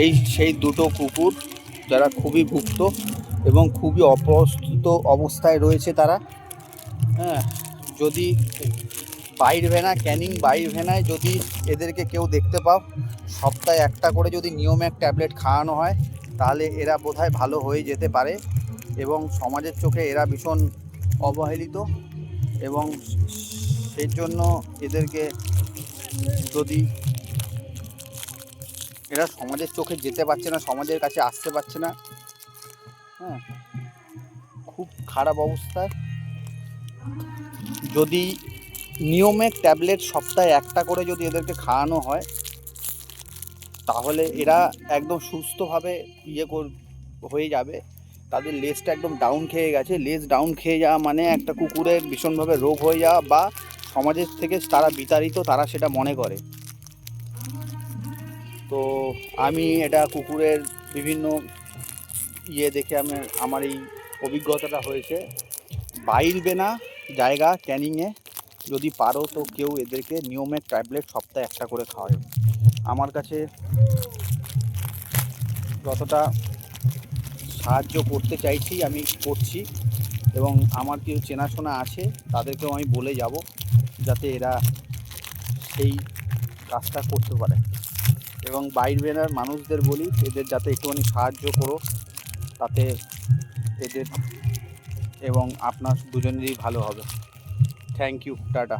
এই সেই দুটো কুকুর যারা খুবই ভুক্ত এবং খুবই অপ্রস্তুত অবস্থায় রয়েছে তারা। হ্যাঁ, যদি বাইর ভেনা ক্যানিং বাইর ভেনায় যদি এদেরকে কেউ দেখতে পাও, সপ্তাহে একটা করে যদি নিয়মে এক ট্যাবলেট খাওয়ানো হয়, তাহলে এরা বোধহয় ভালো হয়ে যেতে পারে। এবং সমাজের চোখে এরা ভীষণ অবহেলিত, এবং সেই জন্য এদেরকে যদি এরা সমাজের চোখে যেতে পারছে না, সমাজের কাছে আসতে পারছে না। হ্যাঁ, খুব খারাপ অবস্থায়। যদি নিয়মে ট্যাবলেট সপ্তাহে একটা করে যদি এদেরকে খাওয়ানো হয়, তাহলে এরা একদম সুস্থভাবে হয়ে যাবে। তাদের লেজটা একদম ডাউন খেয়ে গেছে। লেজ ডাউন খেয়ে যাওয়া মানে একটা কুকুরের ভীষণভাবে রোগ হয়ে যাওয়া, বা সমাজের থেকে তারা বিতাড়িত, তারা সেটা মনে করে। তো আমি এটা কুকুরের বিভিন্ন দেখে আমার এই অভিজ্ঞতাটা হয়েছে। বাইর বেনা জায়গা ক্যানিংয়ে যদি পারো তো কেউ এদেরকে নিয়মের ট্যাবলেট সপ্তাহে একটা করে খাওয়ায়। আমার কাছে যতটা সাহায্য করতে চাইছি আমি করছি, এবং আমার কিছু চেনাশোনা আছে, তাদেরকেও আমি বলে যাব যাতে এরা সেই কাজটা করতে পারে। এবং বাইর বেনার মানুষদের বলি এদের যাতে একটুখানি সাহায্য করো, তাতে এদের এবং আপনার দুজনেরই ভালো হবে। Thank you, tata.